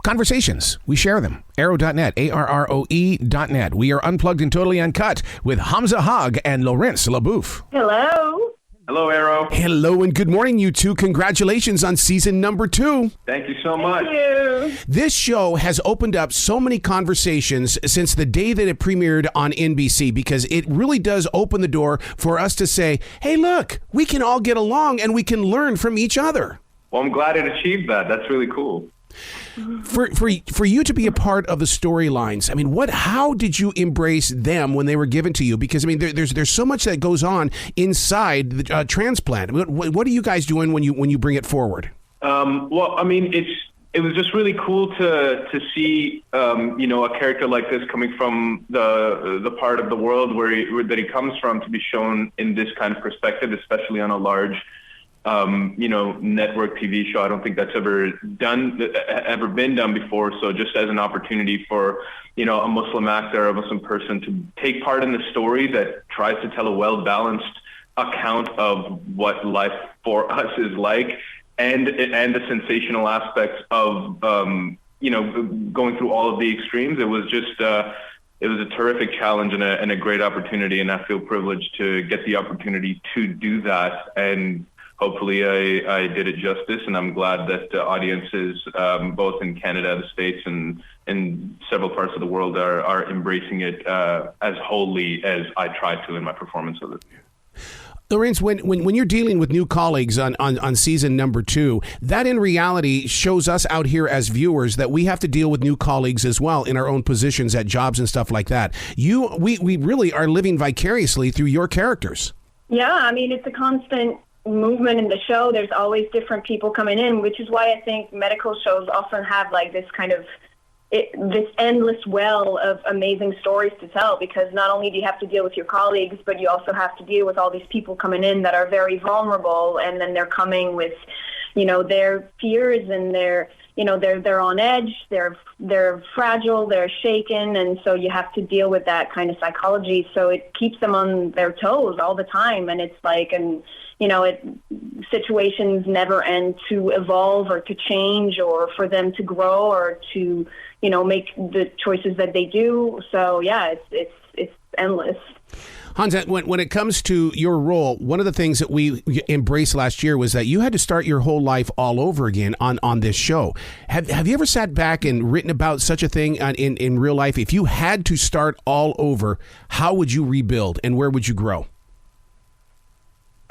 Conversations, we share them. Arrow.net, ARROE.net. We are unplugged and totally uncut with Hamza Haq and Laurence Leboeuf. Hello. Hello, Arrow. Hello and good morning, you two. Congratulations on season number 2. Thank you so much. Thank you. This show has opened up so many conversations since the day that it premiered on NBC, because it really does open the door for us to say, hey, look, we can all get along and we can learn from each other. Well, I'm glad it achieved that. That's really cool. For you to be a part of the storylines, I mean, how did you embrace them when they were given to you? Because I mean, there's so much that goes on inside the Transplant. What are you guys doing when you bring it forward? Well, I mean, it was just really cool to see a character like this coming from the part of the world that he comes from, to be shown in this kind of perspective, especially on a large network TV show. I don't think that's ever been done before. So just as an opportunity for, a Muslim actor, a Muslim person to take part in the story that tries to tell a well-balanced account of what life for us is like, and the sensational aspects of, going through all of the extremes. It was just, it was a terrific challenge and a great opportunity. And I feel privileged to get the opportunity to do that. And hopefully I did it justice, and I'm glad that audiences, both in Canada, the States, and in several parts of the world are embracing it as wholly as I tried to in my performance of it. Laurence, when you're dealing with new colleagues on season number 2, that in reality shows us out here as viewers that we have to deal with new colleagues as well in our own positions at jobs and stuff like that. We really are living vicariously through your characters. Yeah, I mean, it's a constant movement in the show. There's always different people coming in, which is why I think medical shows often have like this kind of this endless well of amazing stories to tell, because not only do you have to deal with your colleagues, but you also have to deal with all these people coming in that are very vulnerable, and then they're coming with, their fears, and they're on edge, they're fragile, they're shaken, and so you have to deal with that kind of psychology. So it keeps them on their toes all the time, and it's like, situations never end to evolve or to change or for them to grow or to, make the choices that they do. So yeah, it's endless. Hamza, when it comes to your role, one of the things that we embraced last year was that you had to start your whole life all over again on this show. Have you ever sat back and written about such a thing in real life? If you had to start all over, how would you rebuild and where would you grow?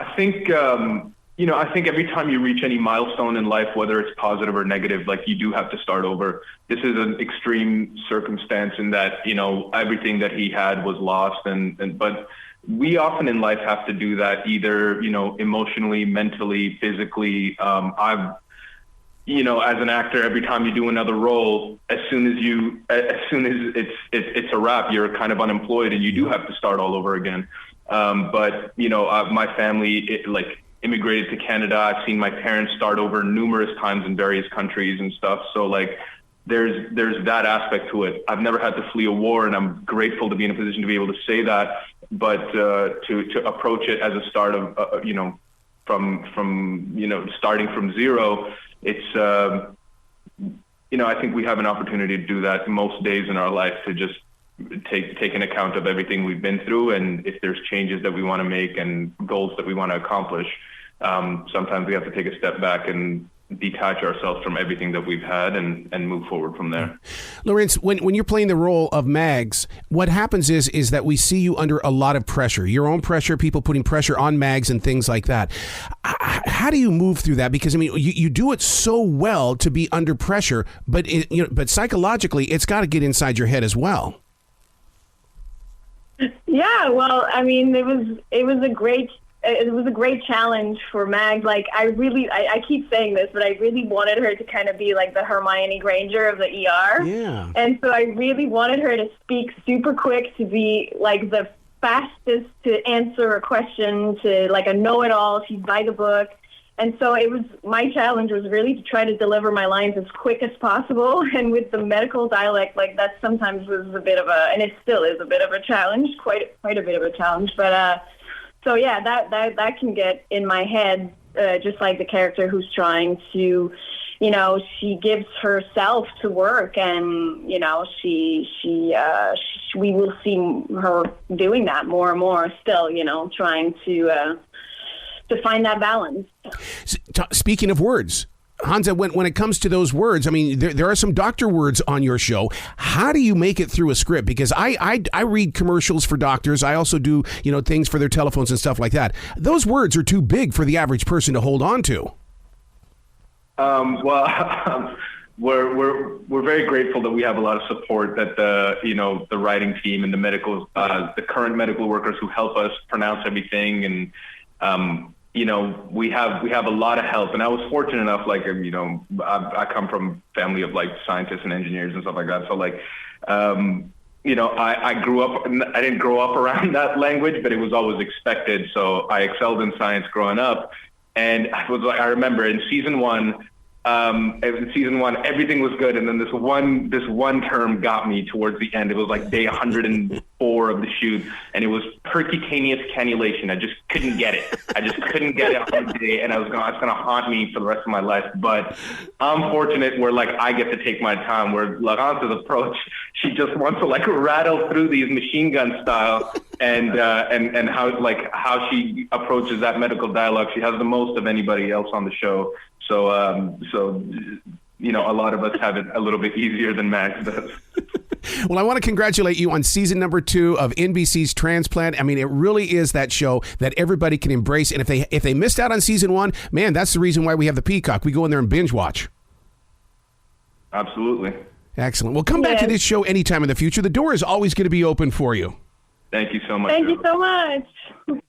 I think, I think every time you reach any milestone in life, whether it's positive or negative, like you do have to start over. This is an extreme circumstance in that, everything that he had was lost. But we often in life have to do that either, emotionally, mentally, physically. As an actor, every time you do another role, as soon as it's a wrap, you're kind of unemployed and you do have to start all over again. But my family, immigrated to Canada. I've seen my parents start over numerous times in various countries and stuff. So there's that aspect to it. I've never had to flee a war, and I'm grateful to be in a position to be able to say that. But to approach it as a start of, from starting from zero, it's, I think we have an opportunity to do that most days in our life, to just take an account of everything we've been through, and if there's changes that we want to make and goals that we want to accomplish, sometimes we have to take a step back and detach ourselves from everything that we've had and move forward from there. Laurence, when you're playing the role of Mags, what happens is that we see you under a lot of pressure, your own pressure, people putting pressure on Mags and things like that. How do you move through that? Because I mean, you do it so well to be under pressure, but but psychologically, it's got to get inside your head as well. Yeah, well, I mean, it was a great challenge for Mag. Like, I keep saying this, but I really wanted her to kind of be like the Hermione Granger of the ER. Yeah. And so I really wanted her to speak super quick, to be like the fastest to answer a question, to like a know-it-all. She's by the book. And so my challenge was really to try to deliver my lines as quick as possible. And with the medical dialect, like that sometimes was a bit of and it still is a bit of a challenge, quite a bit of a challenge. But so yeah, that can get in my head, just like the character who's trying to you know, she gives herself to work, and, you know, we will see her doing that more and more still, you know, trying to find that balance. Speaking of words, Hamza, when it comes to those words, I mean, there are some doctor words on your show. How do you make it through a script? Because I read commercials for doctors. I also do, you know, things for their telephones and stuff like that. Those words are too big for the average person to hold on to. Well, we're very grateful that we have a lot of support, that the writing team and the current medical workers who help us pronounce everything, and you know, we have a lot of help. And I was fortunate enough, like, you know, I come from a family of like scientists and engineers and stuff like that. So like, you know, I didn't grow up around that language, but it was always expected. So I excelled in science growing up. And I remember in season one, everything was good, and then this one term got me towards the end. It was like day 104 of the shoot, and it was percutaneous cannulation. I just couldn't get it. I just couldn't get it on the day, and it's going to haunt me for the rest of my life. But I'm fortunate where like I get to take my time. Where Laurence's approach, she just wants to like rattle through these machine gun style, and how she approaches that medical dialogue. She has the most of anybody else on the show. So, you know, a lot of us have it a little bit easier than Max does. Well, I want to congratulate you on season number 2 of NBC's Transplant. I mean, it really is that show that everybody can embrace. And if they missed out on season 1, man, that's the reason why we have the Peacock. We go in there and binge watch. Absolutely. Excellent. Well, come back to this show anytime in the future. The door is always going to be open for you. Thank you so much. Thank you so much.